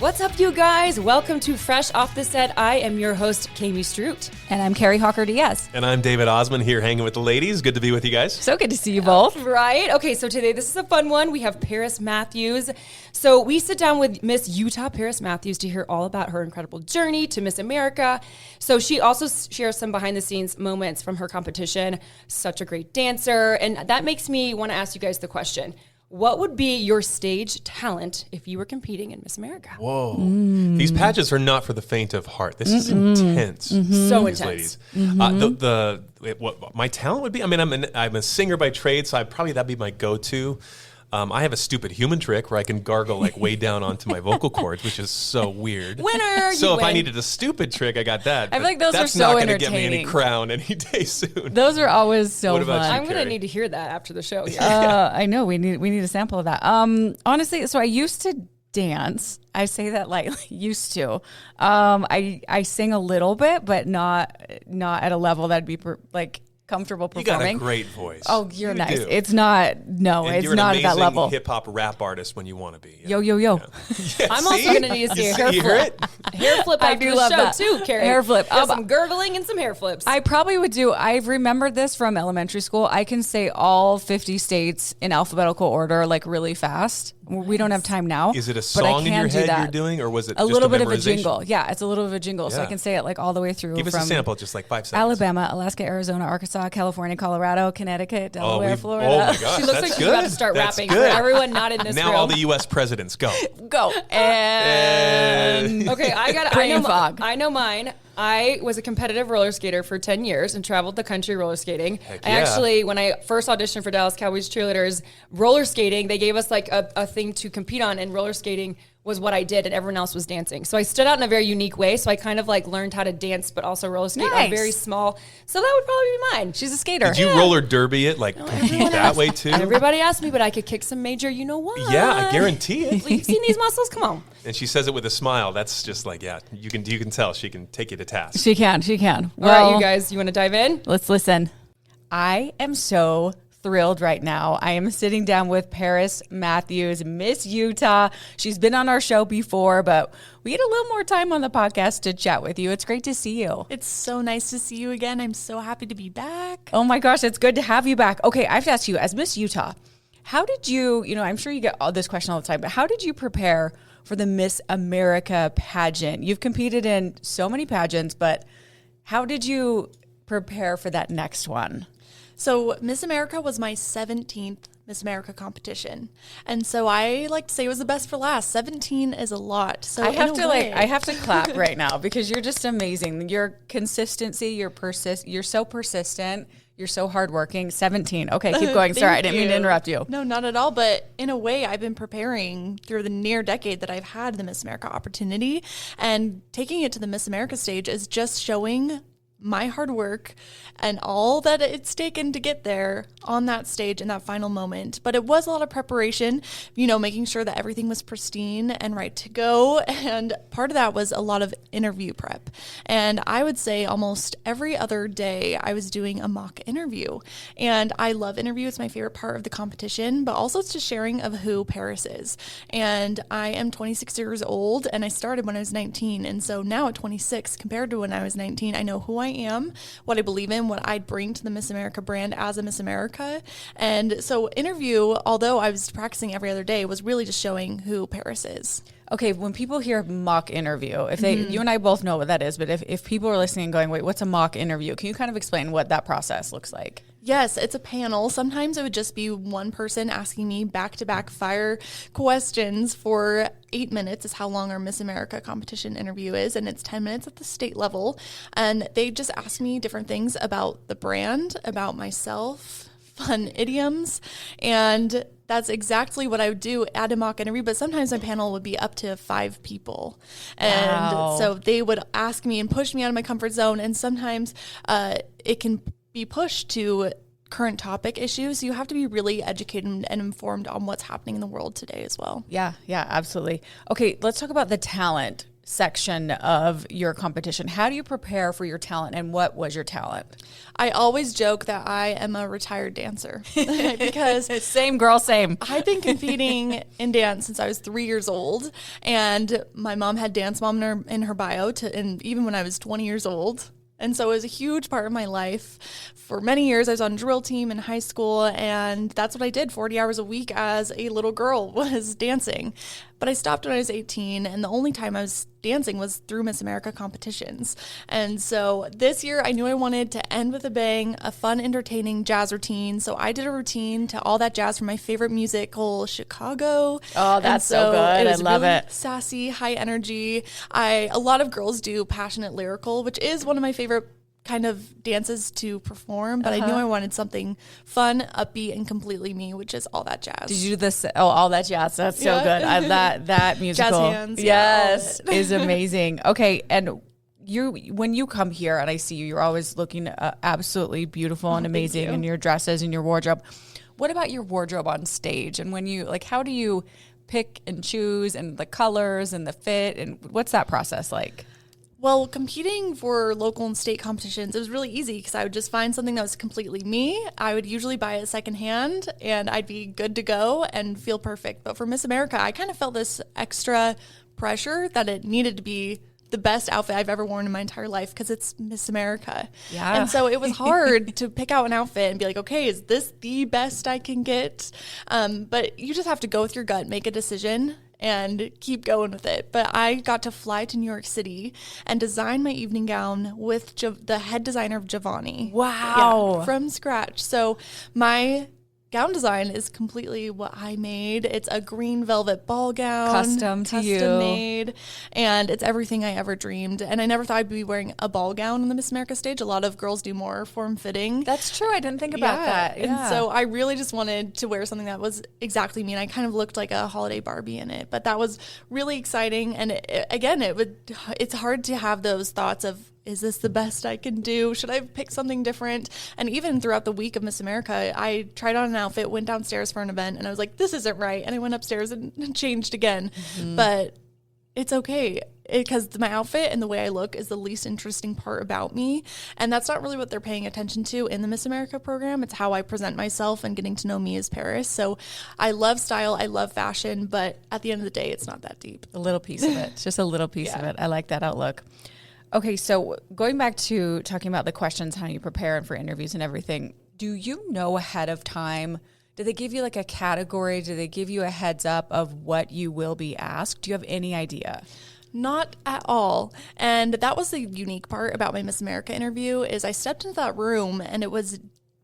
What's up, you guys? Welcome to Fresh Off the Set. I am your host, Kami Stroot. And I'm Carrie Hawker-Diaz. And I'm David Osmond here hanging with the ladies. Good to be with you guys. So good to see you both. Right? Okay, so today this is a fun one. We have Paris Matthews. So we sit down with Miss Utah Paris Matthews to hear all about her incredible journey to Miss America. So she also shares some behind the scenes moments from her competition. Such a great dancer. And that makes me want to ask you guys the question. What would be your stage talent if you were competing in Miss America? Whoa. These pageants are not for the faint of heart. This is intense. So These intense. ladies. What my talent would be, I mean, I'm a singer by trade, so that'd be my go-to. I have a stupid human trick where I can gargle like way down onto my vocal cords, which is so weird. Winner! So if I needed a stupid trick, I got that. I feel like those are that's so not going to get me any entertaining. crown any day soon. Those are always so What about fun. you? I'm going to Carrie. need to hear that after the show here. I know we need a sample of that. Honestly, so I used to dance. I say that like used to. I sing a little bit, but not at a level that'd be comfortable You got performing. a great voice. Oh, you're You nice. do. It's not. No, And it's you're not an at that level. hip hop rap artist when you want to be. Yo yo yo. Yeah, I'm also going to need to see a hair you flip. hear it? Hair flip I after do the love show that. too, Carrie. Hair flip. Got some gurgling and some hair flips. I probably would do. I've remembered this from elementary school. I can say all 50 states in alphabetical order like really fast. We don't have time now. Is it a but I song in can your do head that. you're doing, or was it a just little bit of a memorization? jingle? Yeah, it's a little bit of a jingle, so I Yeah. can say it like all the way through. Give us from a sample, just like 5 seconds. Alabama, Alaska, Arizona, Arkansas, California, Colorado, Connecticut, Delaware, Florida. Oh my gosh, she looks that's like she's good. about to start That's rapping for good. everyone not in this Now room. all the U.S. presidents go. Go and Okay, I Brain fog. I know mine. I was a competitive roller skater for 10 years and traveled the country roller skating. Heck I yeah. actually, when I first auditioned for Dallas Cowboys cheerleaders, roller skating, they gave us like a thing to compete on, and roller skating was what I did, and everyone else was dancing. So I stood out in a very unique way. So I kind of like learned how to dance, but also roller skate on Nice. very small. So that would probably be mine. she's a skater. Did you roller derby it, like compete that way too? Everybody asked me, but I could kick some major, you know what? Yeah, I guarantee it. You've seen these muscles? Come on. And she says it with a smile. That's just like, yeah, you can tell she can take you to task. She can. All right, you guys, you want to dive in? Let's listen. I am so thrilled right now. I am sitting down with Paris Matthews, Miss Utah. She's been on our show before, but we had a little more time on the podcast to chat with you. It's great to see you. It's so nice to see you again. I'm so happy to be back. Oh my gosh, it's good to have you back. Okay, I have to ask you, as Miss Utah, how did you, I'm sure you get all this question all the time, but how did you prepare for the Miss America pageant? You've competed in so many pageants, but how did you prepare for that next one? So Miss America was my 17th Miss America competition. And so I like to say it was the best for last. 17 is a lot. So I in have a to way- I have to clap right now because you're just amazing. Your consistency, you're so persistent, you're so hardworking. 17. Okay, keep going. Sorry, I Thank didn't mean to interrupt you. No, not at all. But in a way, I've been preparing through the near decade that I've had the Miss America opportunity, and taking it to the Miss America stage is just showing my hard work and all that it's taken to get there on that stage in that final moment. But it was a lot of preparation, making sure that everything was pristine and right to go. And part of that was a lot of interview prep. And I would say almost every other day I was doing a mock interview. And I love interview. It's my favorite part of the competition, but also it's just sharing of who Paris is. And I am 26 years old, and I started when I was 19. And so now at 26, compared to when I was 19, I know who I am, what I believe in, what I'd bring to the Miss America brand as a Miss America. And so interview, although I was practicing every other day, was really just showing who Paris is. Okay, when people hear mock interview, if they, you and I both know what that is, but if people are listening and going, wait, what's a mock interview? Can you kind of explain what that process looks like? Yes, it's a panel. Sometimes it would just be one person asking me back-to-back fire questions for 8 minutes is how long our Miss America competition interview is, and it's 10 minutes at the state level. And they just ask me different things about the brand, about myself, fun idioms, and that's exactly what I would do at a mock interview. But sometimes my panel would be up to 5 people. And Wow. so they would ask me and push me out of my comfort zone. And sometimes it can be pushed to current topic issues. You have to be really educated and informed on what's happening in the world today as well. Yeah, absolutely. Okay, let's talk about the talent. section of your competition. How do you prepare for your talent, and what was your talent? I always joke that I am a retired dancer because Same girl, same. I've been competing in dance since I was 3 years old, and my mom had dance mom in her bio, and even when I was 20 years old. And so it was a huge part of my life. For many years, I was on drill team in high school, and that's what I did 40 hours a week as a little girl, was dancing. But I stopped when I was 18, and the only time I was dancing was through Miss America competitions. And so this year, I knew I wanted to end with a bang, a fun, entertaining jazz routine. So I did a routine to all that jazz from my favorite musical, Chicago. Oh, that's so good. I love really it. Sassy, high energy. A lot of girls do passionate lyrical, which is one of my favorite kind of dances to perform, but I knew I wanted something fun, upbeat, and completely me, which is all that jazz. Did you do this? Oh, all that jazz. That's so good. That musical. Jazz hands. Yes, Yeah, is amazing. Okay. And when you come here and I see you, you're always looking absolutely beautiful and amazing you. in your dresses and your wardrobe. What about your wardrobe on stage? And when you, how do you pick and choose, and the colors and the fit, and what's that process like? Well, competing for local and state competitions, it was really easy because I would just find something that was completely me. I would usually buy it secondhand, and I'd be good to go and feel perfect. But for Miss America, I kind of felt this extra pressure that it needed to be the best outfit I've ever worn in my entire life because it's Miss America. Yeah. And so it was hard to pick out an outfit and be like, okay, is this the best I can get? But you just have to go with your gut, make a decision, and keep going with it. But I got to fly to New York City and design my evening gown with the head designer of Giovanni. Wow. Yeah, from scratch. So my gown design is completely what I made. It's a green velvet ball gown. Custom to you. Custom made. And it's everything I ever dreamed. And I never thought I'd be wearing a ball gown on the Miss America stage. A lot of girls do more form-fitting. That's true. I didn't think about that. And so I really just wanted to wear something that was exactly me. And I kind of looked like a holiday Barbie in it. But that was really exciting. And it's hard to have those thoughts of, is this the best I can do? Should I pick something different? And even throughout the week of Miss America, I tried on an outfit, went downstairs for an event, and I was like, this isn't right. And I went upstairs and changed again. Mm-hmm. But it's okay because my outfit and the way I look is the least interesting part about me. And that's not really what they're paying attention to in the Miss America program. It's how I present myself and getting to know me as Paris. So I love style. I love fashion. But at the end of the day, it's not that deep. A little piece of it. Just a little piece of it. I like that outlook. Okay, so going back to talking about the questions, how you prepare for interviews and everything, do you know ahead of time? Do they give you like a category? Do they give you a heads up of what you will be asked? Do you have any idea? Not at all. And that was the unique part about my Miss America interview is I stepped into that room and it was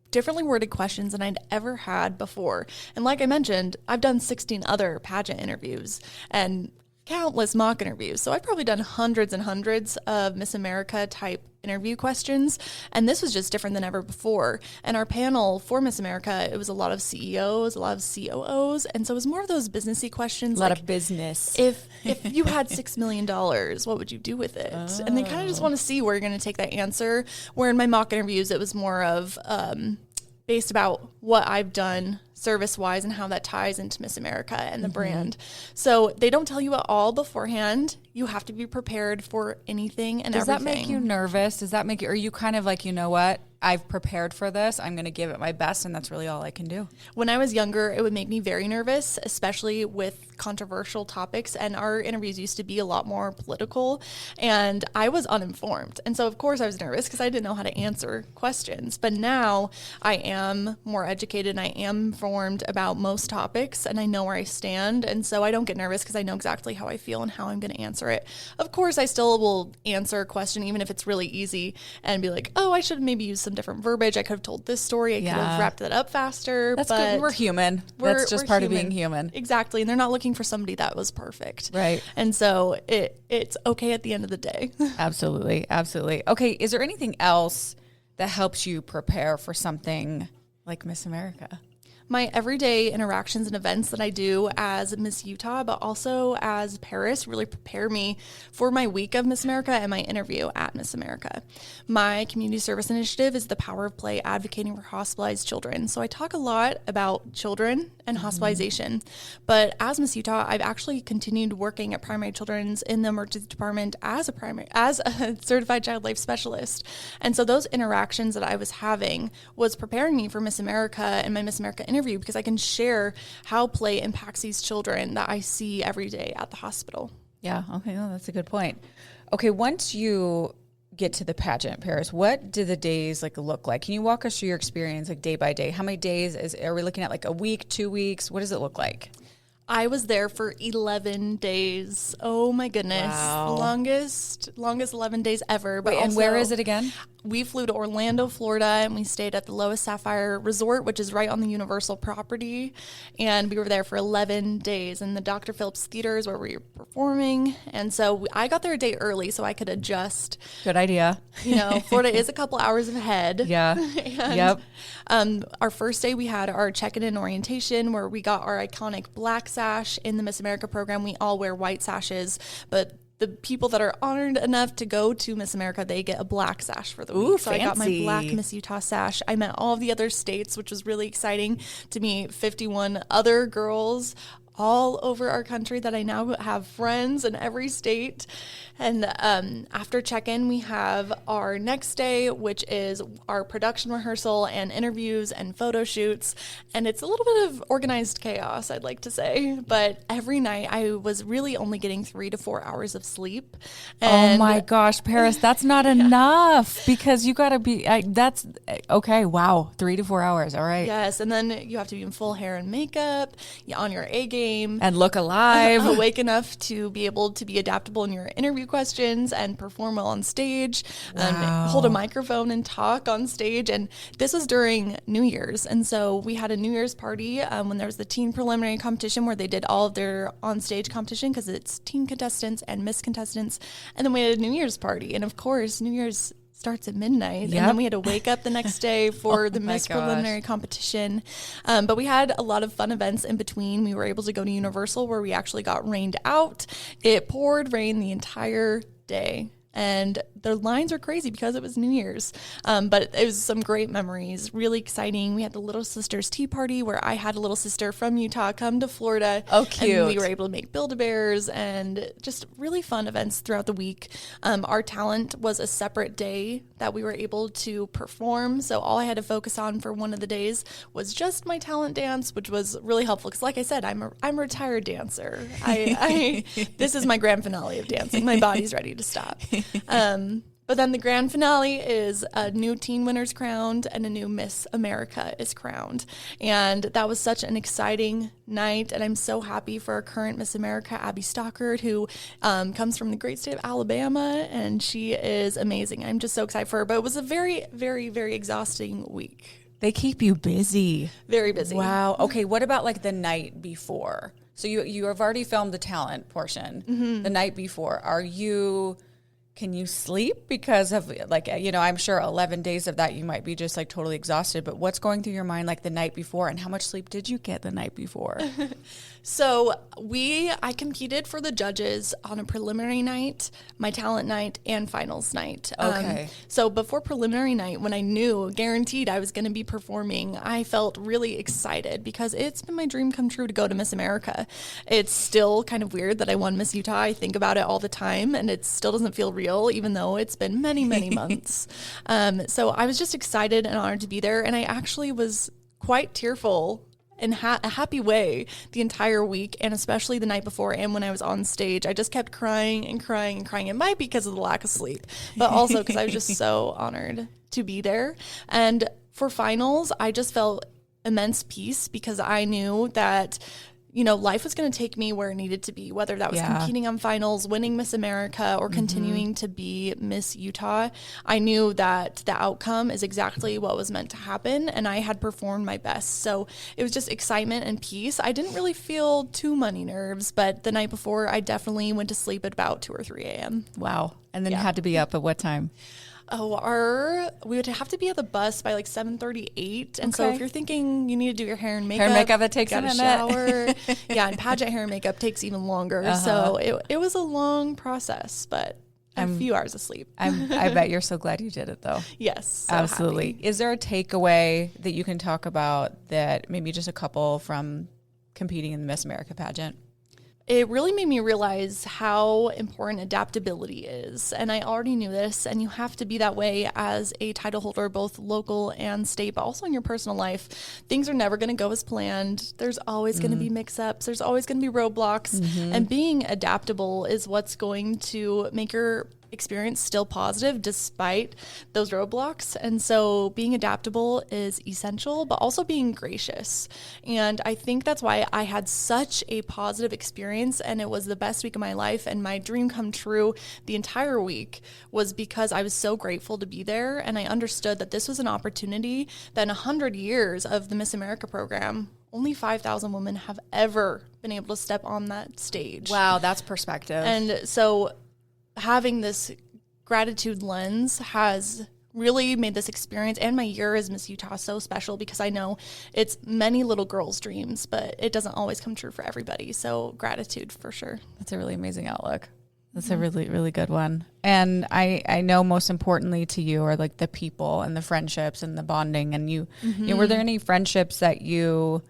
differently worded questions than I'd ever had before. And like I mentioned, I've done 16 other pageant interviews and countless mock interviews. So I've probably done hundreds and hundreds of Miss America type interview questions. And this was just different than ever before. And our panel for Miss America, it was a lot of CEOs, a lot of COOs. And so it was more of those businessy questions. A lot of business. If you had $6 million, what would you do with it? Oh. And they kind of just want to see where you're going to take that answer. Where in my mock interviews, it was more of based about what I've done service-wise and how that ties into Miss America and the brand. So they don't tell you it all beforehand. You have to be prepared for anything and everything. Does that make you nervous? Does that make you, are you kind of like, you know what? I've prepared for this. I'm going to give it my best, and that's really all I can do. When I was younger, it would make me very nervous, especially with controversial topics. And our interviews used to be a lot more political, and I was uninformed. And so, of course, I was nervous because I didn't know how to answer questions. But now I am more educated, and I am informed about most topics, and I know where I stand. And so I don't get nervous because I know exactly how I feel and how I'm going to answer it. Of course, I still will answer a question, even if it's really easy, and be like, oh, I should maybe use some different verbiage. I could have told this story. I could have wrapped that up faster. That's good. We're human. That's just part of being human. Exactly. And they're not looking for somebody that was perfect. Right. And so it's okay at the end of the day. Absolutely. Absolutely. Okay. Is there anything else that helps you prepare for something like Miss America? my everyday interactions and events that I do as Miss Utah, but also as Paris, really prepare me for my week of Miss America and my interview at Miss America. My community service initiative is the Power of Play advocating for hospitalized children. So I talk a lot about children and hospitalization, but as Miss Utah, I've actually continued working at Primary Children's in the emergency department as a certified child life specialist. And so those interactions that I was having was preparing me for Miss America and my Miss America interview, because I can share how play impacts these children that I see every day at the hospital. Yeah. Okay. Oh, that's a good point. Okay. Once you get to the pageant, Paris, what do the days look like? Can you walk us through your experience day by day? How many days are we looking at? A week, 2 weeks? What does it look like? I was there for 11 days. Oh my goodness. Wow. Longest 11 days ever. But Wait, and where is it again? We flew to Orlando, Florida, and we stayed at the Lois Sapphire Resort, which is right on the Universal property. And we were there for 11 days. And the Dr. Phillips Theater is where we were performing. And so I got there a day early so I could adjust. Good idea. Florida is a couple hours ahead. Yeah. Yep. Our first day, we had our check-in and orientation where we got our iconic black sash. In the Miss America program, we all wear white sashes, but the people that are honored enough to go to Miss America, they get a black sash for the week. So fancy. I got my black Miss Utah sash. I met all of the other states, which was really exciting to meet 51 other girls all over our country that I now have friends in every state. And after check-in, we have our next day, which is our production rehearsal and interviews and photo shoots. And it's a little bit of organized chaos, I'd like to say. But every night I was really only getting 3 to 4 hours of sleep. And oh my gosh, Paris, that's not enough, because you got to be, that's okay. Wow. 3 to 4 hours. All right. Yes. And then you have to be in full hair and makeup, on your A game. And look alive. Awake enough to be able to be adaptable in your interview questions and perform well on stage, hold a microphone and talk on stage. And this was during New Year's. And so we had a New Year's party when there was the teen preliminary competition where they did all of their on-stage competition, because it's teen contestants and Miss contestants. And then we had a New Year's party. And of course, New Year's starts at midnight. Yep. And then we had to wake up the next day for the Miss preliminary competition. But we had a lot of fun events in between. We were able to go to Universal, where we actually got rained out. It poured rain the entire day. And the lines were crazy because it was New Year's. But it was some great memories, really exciting. We had the Little Sisters Tea Party, where I had a little sister from Utah come to Florida. Oh, cute. And we were able to make Build-A-Bears and just really fun events throughout the week. Our talent was a separate day that we were able to perform. So all I had to focus on for one of the days was just my talent dance, which was really helpful. Because like I said, I'm a retired dancer. This is my grand finale of dancing. My body's ready to stop. But then the grand finale is a new teen winner's crowned and a new Miss America is crowned. And that was such an exciting night. And I'm so happy for our current Miss America, Abby Stockard, who comes from the great state of Alabama. And she is amazing. I'm just so excited for her. But it was a very, very, very exhausting week. They keep you busy. Very busy. Wow. Okay. What about the night before? So you have already filmed the talent portion. The night before. Can you sleep because of I'm sure 11 days of that you might be just totally exhausted, but what's going through your mind the night before, and how much sleep did you get the night before? So I competed for the judges on a preliminary night, my talent night, and finals night. Okay. So before preliminary night, when I knew guaranteed I was going to be performing, I felt really excited because it's been my dream come true to go to Miss America. It's still kind of weird that I won Miss Utah. I think about it all the time, and it still doesn't feel real, even though it's been many, many months. So I was just excited and honored to be there, and I actually was quite tearful in a happy way the entire week, and especially the night before and when I was on stage. I just kept crying and crying and crying. It might be because of the lack of sleep, but also because I was just so honored to be there. And for finals, I just felt immense peace because I knew that life was going to take me where it needed to be, whether that was competing on finals, winning Miss America, or continuing to be Miss Utah. I knew that the outcome is exactly what was meant to happen, and I had performed my best. So it was just excitement and peace. I didn't really feel too many nerves, but the night before, I definitely went to sleep at about 2 or 3 a.m. Wow. And then you had to be up at what time? We would have to be at the bus by like 7:38, and so Okay. if you're thinking you need to do your hair and makeup, that takes a gotta minute. shower. Yeah, and pageant hair and makeup takes even longer. So it was a long process, but a few hours of sleep. I bet you're so glad you did it though. Yes, so Absolutely. happy. Is there a takeaway that you can talk about that maybe just a couple from competing in the Miss America pageant? It really made me realize how important adaptability is. And I already knew this, and you have to be that way as a title holder, both local and state, but also in your personal life. Things are never going to go as planned. There's always going to be mix-ups. There's always going to be roadblocks. And being adaptable is what's going to make your experience still positive despite those roadblocks. And so being adaptable is essential, but also being gracious. And I think that's why I had such a positive experience, and it was the best week of my life, and my dream come true the entire week was because I was so grateful to be there, and I understood that this was an opportunity that in 100 years of the Miss America program, only 5,000 women have ever been able to step on that stage. Wow, that's perspective. And so having this gratitude lens has really made this experience and my year as Miss Utah so special, because I know it's many little girls' dreams, but it doesn't always come true for everybody. So gratitude for sure. That's a really amazing outlook. That's a really, really good one. And I know most importantly to you are like the people and the friendships and the bonding. And you know, were there any friendships that you,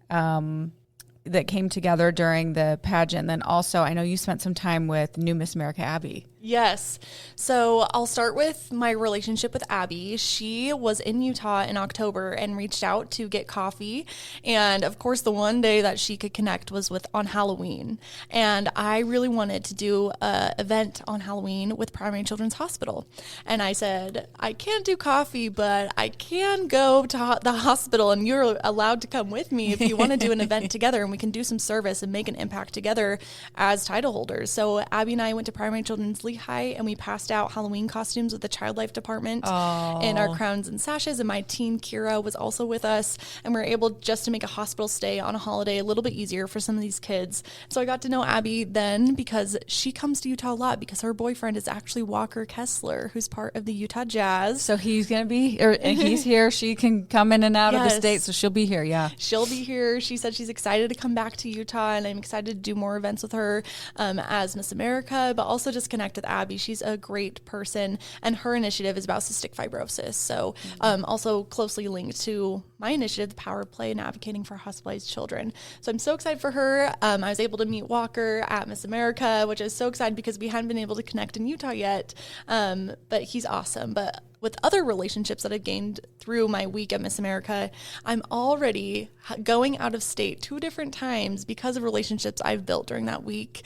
that came together during the pageant? And then also, I know you spent some time with new Miss America Abby. Yes. So I'll start with my relationship with Abby. She was in Utah in October and reached out to get coffee. And of course, the one day that she could connect was on Halloween. And I really wanted to do an event on Halloween with Primary Children's Hospital. And I said, I can't do coffee, but I can go to the hospital, and you're allowed to come with me if you want to do an event together, and we can do some service and make an impact together as title holders. So Abby and I went to Primary Children's Lehigh, and we passed out Halloween costumes with the Child Life Department in our crowns and sashes. And my teen Kira was also with us, and we were able just to make a hospital stay on a holiday a little bit easier for some of these kids. So I got to know Abby then, because she comes to Utah a lot because her boyfriend is actually Walker Kessler, who's part of the Utah Jazz. So he's going to be, and he's here. She can come in and out of the Yes. state. So she'll be here. Yeah. She'll be here. She said she's excited to come back to Utah, and I'm excited to do more events with her as Miss America, but also just connect with Abby. She's a great person, and her initiative is about cystic fibrosis. So also closely linked to my initiative, the Power of Play, and advocating for hospitalized children. So I'm so excited for her. I was able to meet Walker at Miss America, which is so excited because we hadn't been able to connect in Utah yet. But he's awesome. But with other relationships that I've gained through my week at Miss America, I'm already going out of state 2 different times because of relationships I've built during that week.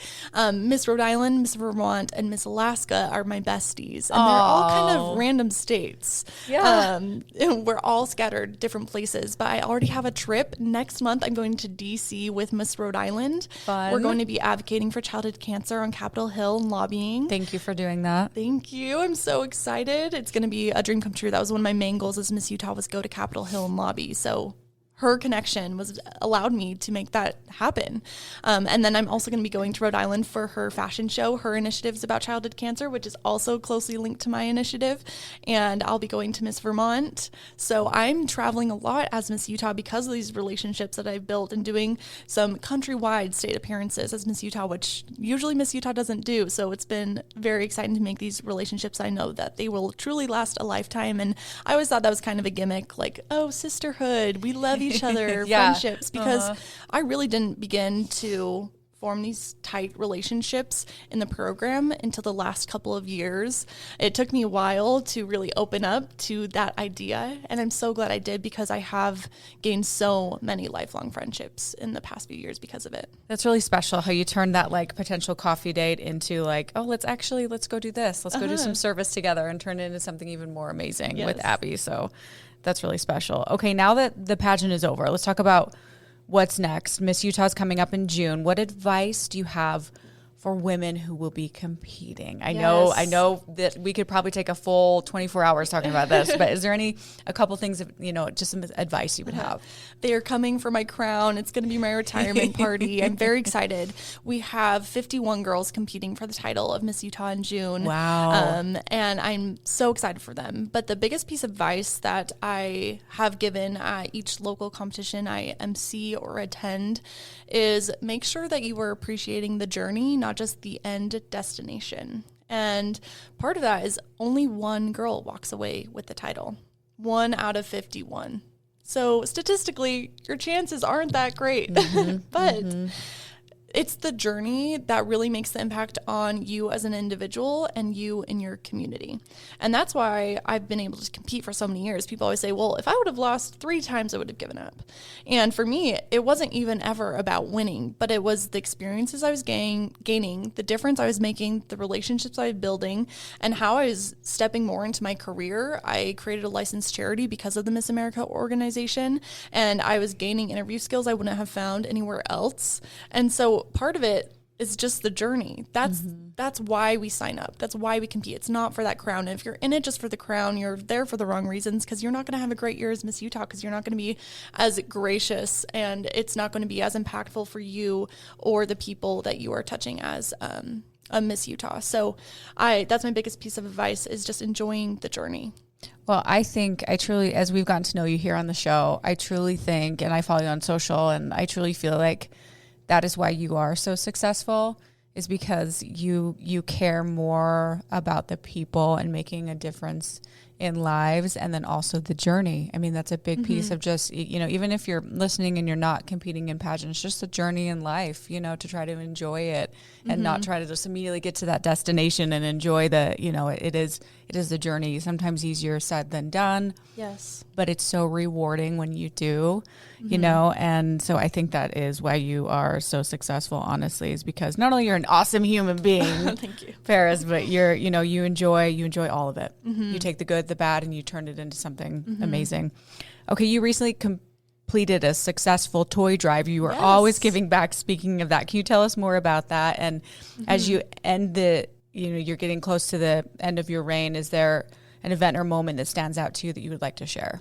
Miss Rhode Island, Miss Vermont, and Miss Alaska are my besties. And they're all kind of random states. Yeah. We're all scattered different places, but I already have a trip. Next month, I'm going to DC with Miss Rhode Island. Fun. We're going to be advocating for childhood cancer on Capitol Hill and lobbying. Thank you for doing that. Thank you. I'm so excited. It's going to be a dream come true. That was one of my main goals as Miss Utah, was go to Capitol Hill and lobby. So her connection was allowed me to make that happen. And then I'm also going to be going to Rhode Island for her fashion show. Her initiative is about childhood cancer, which is also closely linked to my initiative. And I'll be going to Miss Vermont. So I'm traveling a lot as Miss Utah because of these relationships that I've built, and doing some countrywide state appearances as Miss Utah, which usually Miss Utah doesn't do. So it's been very exciting to make these relationships. I know that they will truly last a lifetime. And I always thought that was kind of a gimmick, like, oh, sisterhood, we love each other, Yeah. friendships, because I really didn't begin to form these tight relationships in the program until the last couple of years. It took me a while to really open up to that idea, and I'm so glad I did, because I have gained so many lifelong friendships in the past few years because of it. That's really special how you turned that like potential coffee date into like, oh, let's go do this. Let's go do some service together, and turn it into something even more amazing with Yes. Abby. So that's really special. Okay, now that the pageant is over, let's talk about what's next. Miss Utah's coming up in June. What advice do you have for women who will be competing? I Yes. know that we could probably take a full 24 hours talking about this, but is there a couple things of, just some advice you would have? They are coming for my crown. It's going to be my retirement party. I'm very excited. We have 51 girls competing for the title of Miss Utah in June. Wow. And I'm so excited for them. But the biggest piece of advice that I have given at each local competition I MC or attend is make sure that you are appreciating the journey, not just the end destination. And part of that is only one girl walks away with the title. 1 out of 51. So statistically, your chances aren't that great, but it's the journey that really makes the impact on you as an individual and you in your community. And that's why I've been able to compete for so many years. People always say, well, if I would have lost 3 times, I would have given up. And for me, it wasn't even ever about winning, but it was the experiences I was gaining, the difference I was making, the relationships I was building, and how I was stepping more into my career. I created a licensed charity because of the Miss America organization, and I was gaining interview skills I wouldn't have found anywhere else. And so part of it is just the journey. That's why we sign up. That's why we compete. It's not for that crown. And if you're in it just for the crown, you're there for the wrong reasons, because you're not going to have a great year as Miss Utah, because you're not going to be as gracious, and it's not going to be as impactful for you or the people that you are touching as a Miss Utah. So that's my biggest piece of advice, is just enjoying the journey. Well, I think I truly, as we've gotten to know you here on the show, I truly think, and I follow you on social, and I truly feel like that is why you are so successful, is because you care more about the people and making a difference in lives, and then also the journey. I mean, that's a big piece of just, even if you're listening and you're not competing in pageants, just the journey in life, to try to enjoy it and not try to just immediately get to that destination and enjoy it is the journey. Sometimes easier said than done. Yes. But it's so rewarding when you do, and so I think that is why you are so successful, honestly, is because not only you're an awesome human being, Thank you, Paris, but you enjoy all of it. You take the good, the bad, and you turn it into something amazing. Okay. You recently completed a successful toy drive. You were always giving back. Speaking of that, can you tell us more about that? And as you end you're getting close to the end of your reign, is there an event or moment that stands out to you that you would like to share?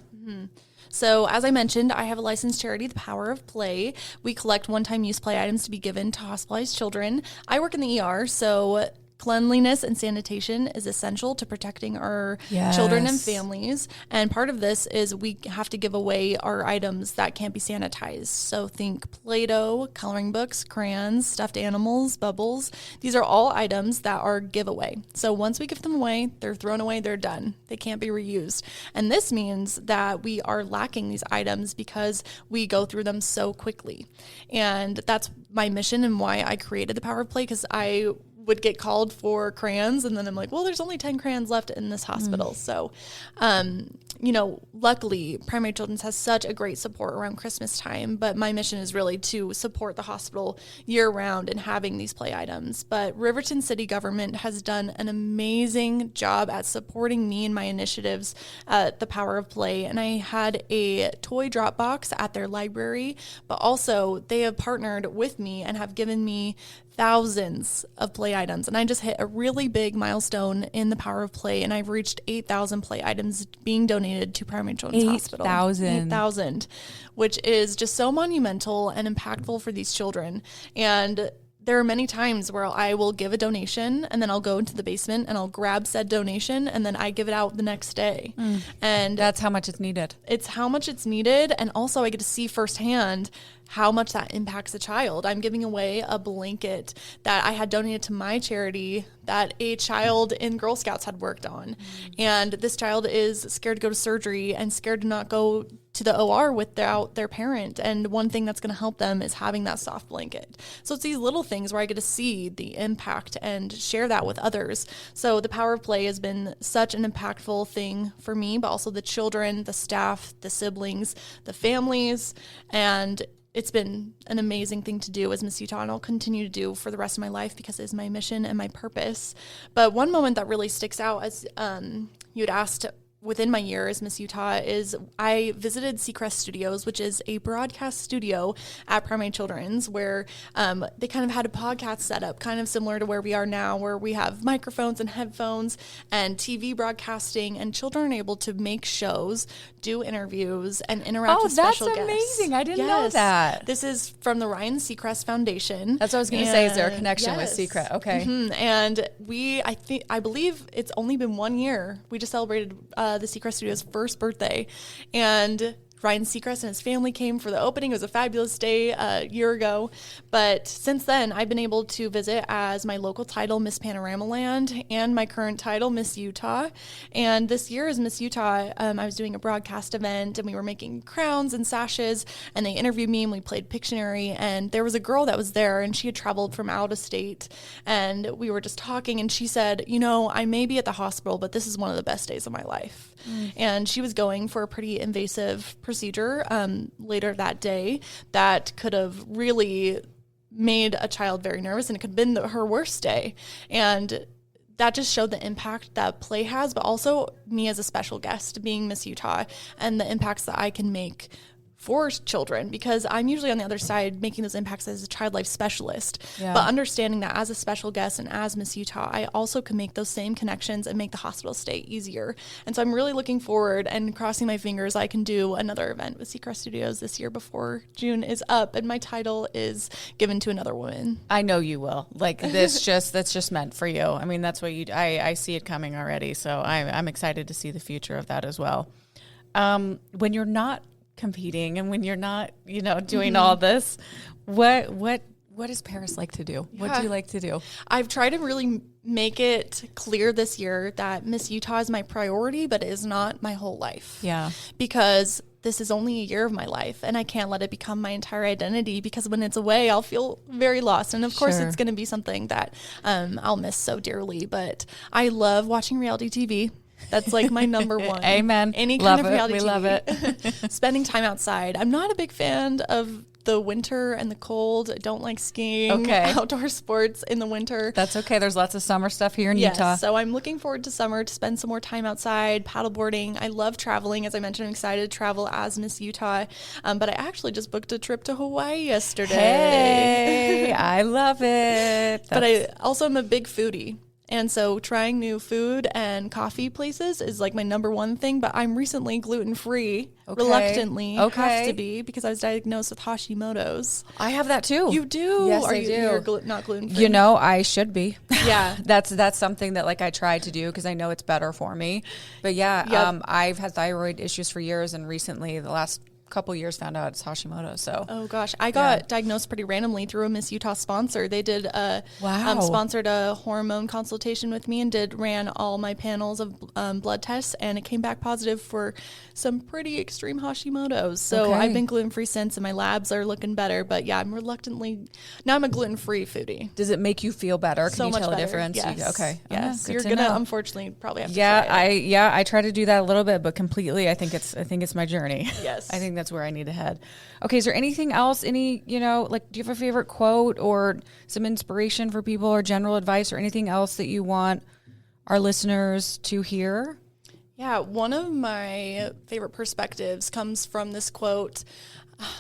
So as I mentioned, I have a licensed charity, The Power of Play. We collect one-time use play items to be given to hospitalized children. I work in the ER, so cleanliness and sanitation is essential to protecting our children and families. And part of this is we have to give away our items that can't be sanitized. So think Play-Doh, coloring books, crayons, stuffed animals, bubbles. These are all items that are giveaway. So once we give them away, they're thrown away, they're done. They can't be reused. And this means that we are lacking these items because we go through them so quickly. And that's my mission and why I created The Power of Play, because I would get called for crayons, and then I'm like, well, there's only 10 crayons left in this hospital. So, luckily Primary Children's has such a great support around Christmas time, but my mission is really to support the hospital year round and having these play items. But Riverton City government has done an amazing job at supporting me and my initiatives at The Power of Play. And I had a toy drop box at their library, but also they have partnered with me and have given me thousands of play items. And I just hit a really big milestone in The Power of Play, and I've reached 8,000 play items being donated to Primary Children's Hospital. 8,000, which is just so monumental and impactful for these children. And there are many times where I will give a donation and then I'll go into the basement and I'll grab said donation and then I give it out the next day. And that's how much it's needed. It's how much it's needed. And also I get to see firsthand how much that impacts a child. I'm giving away a blanket that I had donated to my charity that a child in Girl Scouts had worked on. And this child is scared to go to surgery and scared to not go to the OR without their parent. And one thing that's going to help them is having that soft blanket. So it's these little things where I get to see the impact and share that with others. So The Power of Play has been such an impactful thing for me, but also the children, the staff, the siblings, the families, and it's been an amazing thing to do as Miss Utah, and I'll continue to do for the rest of my life because it is my mission and my purpose. But one moment that really sticks out, as you had asked within my year as Miss Utah is I visited Seacrest Studios, which is a broadcast studio at Primate Children's, where they kind of had a podcast setup, kind of similar to where we are now, where we have microphones and headphones and TV broadcasting, and children are able to make shows, do interviews, and interact with special guests. Oh, that's amazing. I didn't know that. This is from the Ryan Seacrest Foundation. That's what I was going to say. Is there a connection yes. with Seacrest? Okay. And I believe it's only been 1 year. We just celebrated the Seacrest Studios' first birthday, and Ryan Seacrest and his family came for the opening. It was a fabulous day a year ago. But since then, I've been able to visit as my local title, Miss Panorama Land, and my current title, Miss Utah. And this year as Miss Utah, I was doing a broadcast event, and we were making crowns and sashes, and they interviewed me, and we played Pictionary. And there was a girl that was there, and she had traveled from out of state. And we were just talking, and she said, I may be at the hospital, but this is one of the best days of my life. And she was going for a pretty invasive procedure later that day that could have really made a child very nervous, and it could have been her worst day. And that just showed the impact that play has, but also me as a special guest being Miss Utah and the impacts that I can make for children, because I'm usually on the other side making those impacts as a child life specialist, but understanding that as a special guest and as Miss Utah, I also can make those same connections and make the hospital stay easier. And so I'm really looking forward and crossing my fingers I can do another event with Seacrest Studios this year before June is up and my title is given to another woman. I know you will. Like that's just meant for you. I mean, that's what I see it coming already. So I'm excited to see the future of that as well. When you're not competing and when you're not, doing all this, what does Paris like to do? What do you like to do? I've tried to really make it clear this year that Miss Utah is my priority, but it is not my whole life. Yeah. Because this is only a year of my life, and I can't let it become my entire identity, because when it's away, I'll feel very lost. And of course, it's going to be something that I'll miss so dearly. But I love watching reality TV. That's like my number one. Amen. Any love kind of it. reality We TV. love it. Spending time outside. I'm not a big fan of the winter and the cold. I don't like skiing, outdoor sports in the winter. That's okay. There's lots of summer stuff here in Utah. So I'm looking forward to summer to spend some more time outside, paddleboarding. I love traveling. As I mentioned, I'm excited to travel as Miss Utah. But I actually just booked a trip to Hawaii yesterday. Hey, I love it. But I also am a big foodie. And so trying new food and coffee places is like my number one thing, but I'm recently gluten-free, reluctantly have to be, because I was diagnosed with Hashimoto's. I have that too. You do? Yes, Are I you, do. You're not gluten-free? I should be. Yeah. That's something that like I try to do because I know it's better for me. But I've had thyroid issues for years, and recently the last couple years found out it's Hashimoto's. So oh gosh, I got diagnosed pretty randomly through a Miss Utah sponsor. They did sponsored a hormone consultation with me and ran all my panels of blood tests, and it came back positive for some pretty extreme Hashimoto's. So I've been gluten-free since, and my labs are looking better. But yeah, I'm a gluten-free foodie. Does it make you feel better? Can so you much tell better. a difference? Yes. Okay. Yes. You're gonna unfortunately probably have to try it. I try to do that a little bit, but completely I think it's my journey. Yes. I think that's where I need to head. Okay, is there anything else, do you have a favorite quote or some inspiration for people or general advice or anything else that you want our listeners to hear? Yeah, one of my favorite perspectives comes from this quote.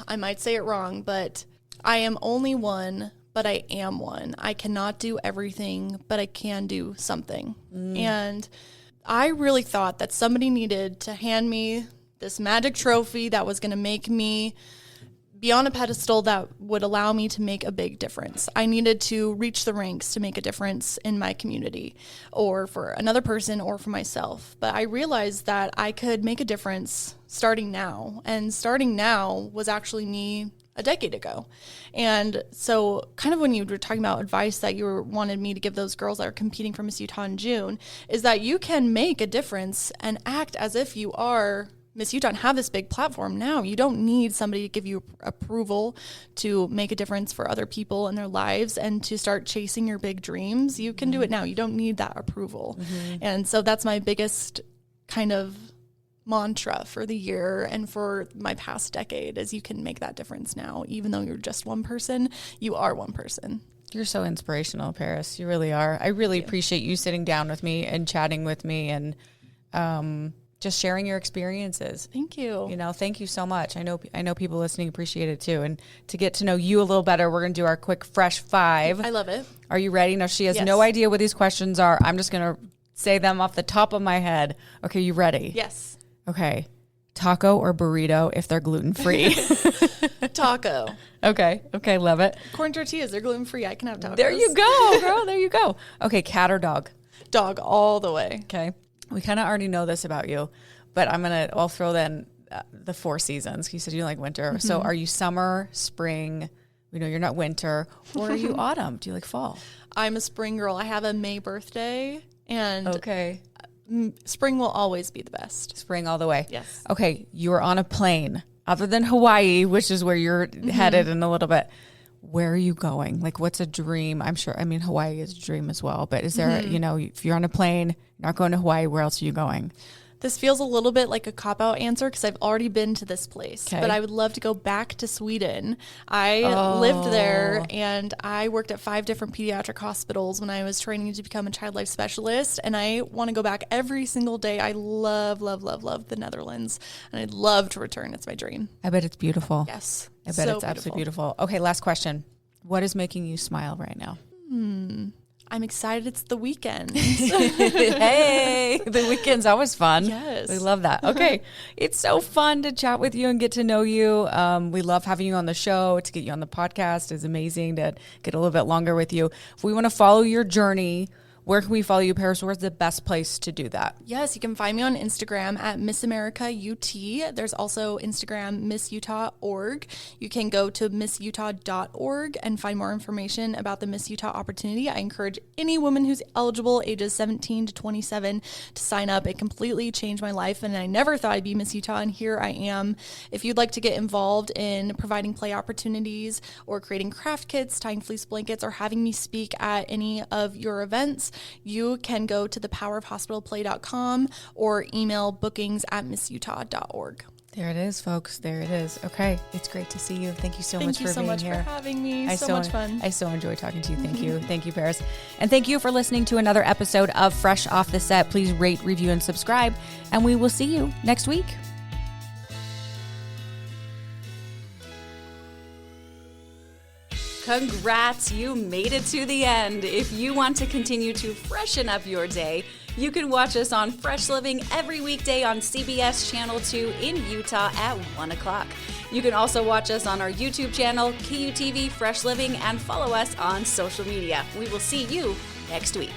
I might say it wrong, but I am only one, but I am one. I cannot do everything, but I can do something. And I really thought that somebody needed to hand me this magic trophy that was going to make me be on a pedestal that would allow me to make a big difference. I needed to reach the ranks to make a difference in my community or for another person or for myself. But I realized that I could make a difference starting now. And starting now was actually me a decade ago. And so kind of when you were talking about advice that you wanted me to give those girls that are competing for Miss Utah in June, is that you can make a difference and act as if you are Miss Utah and have this big platform now. You don't need somebody to give you approval to make a difference for other people in their lives and to start chasing your big dreams. You can do it now. You don't need that approval. And so that's my biggest kind of mantra for the year and for my past decade is you can make that difference now. Even though you're just one person, you are one person. You're so inspirational, Paris. You really are. I really appreciate you sitting down with me and chatting with me and just sharing your experiences. Thank you. You know, thank you so much. I know people listening appreciate it too. And to get to know you a little better, we're going to do our quick fresh 5. I love it. Are you ready? Now, she has Yes. no idea what these questions are. I'm just going to say them off the top of my head. Okay, you ready? Yes. Okay. Taco or burrito if they're gluten-free? Taco. Okay, love it. Corn tortillas, they're gluten-free. I can have tacos. There you go, girl. There you go. Okay, cat or dog? Dog all the way. Okay. We kind of already know this about you, but I'll throw then the 4 seasons. You said you like winter. So are you summer, spring? We know you're not winter. Or are you autumn? Do you like fall? I'm a spring girl. I have a May birthday, and Okay. spring will always be the best. Spring all the way. Yes. Okay. You are on a plane other than Hawaii, which is where you're headed in a little bit. Where are you going? Like, what's a dream? Hawaii is a dream as well. But is there, if you're on a plane, not going to Hawaii, where else are you going? This feels a little bit like a cop-out answer because I've already been to this place, Okay. but I would love to go back to Sweden. I lived there, and I worked at 5 different pediatric hospitals when I was training to become a child life specialist, and I want to go back every single day. I love, love, love, love the Netherlands, and I'd love to return. It's my dream. I bet it's beautiful. Yes. I bet it's absolutely beautiful. Okay, last question. What is making you smile right now? I'm excited it's the weekend. Hey, the weekend's always fun. Yes. We love that. Okay. It's so fun to chat with you and get to know you. We love having you on the show. To get you on the podcast is amazing to get a little bit longer with you. If we want to follow your journey, where can we follow you, Paris? Where's the best place to do that? Yes, you can find me on Instagram at Miss America UT. There's also Instagram MissUtah.org. You can go to missutah.org and find more information about the Miss Utah opportunity. I encourage any woman who's eligible, ages 17 to 27, to sign up. It completely changed my life, and I never thought I'd be Miss Utah, and here I am. If you'd like to get involved in providing play opportunities or creating craft kits, tying fleece blankets, or having me speak at any of your events, you can go to thepowerofhospitalplay.com or email bookings@missutah.org. There it is, folks. There it is. Okay. It's great to see you. Thank you so much for being Thank you so here. much for having me. So much fun. I so enjoy talking to you. Thank you. Thank you, Paris. And thank you for listening to another episode of Fresh Off the Set. Please rate, review, and subscribe. And we will see you next week. Congrats, you made it to the end. If you want to continue to freshen up your day, you can watch us on Fresh Living every weekday on CBS Channel 2 in Utah at 1 o'clock. You can also watch us on our YouTube channel, KUTV Fresh Living, and follow us on social media. We will see you next week.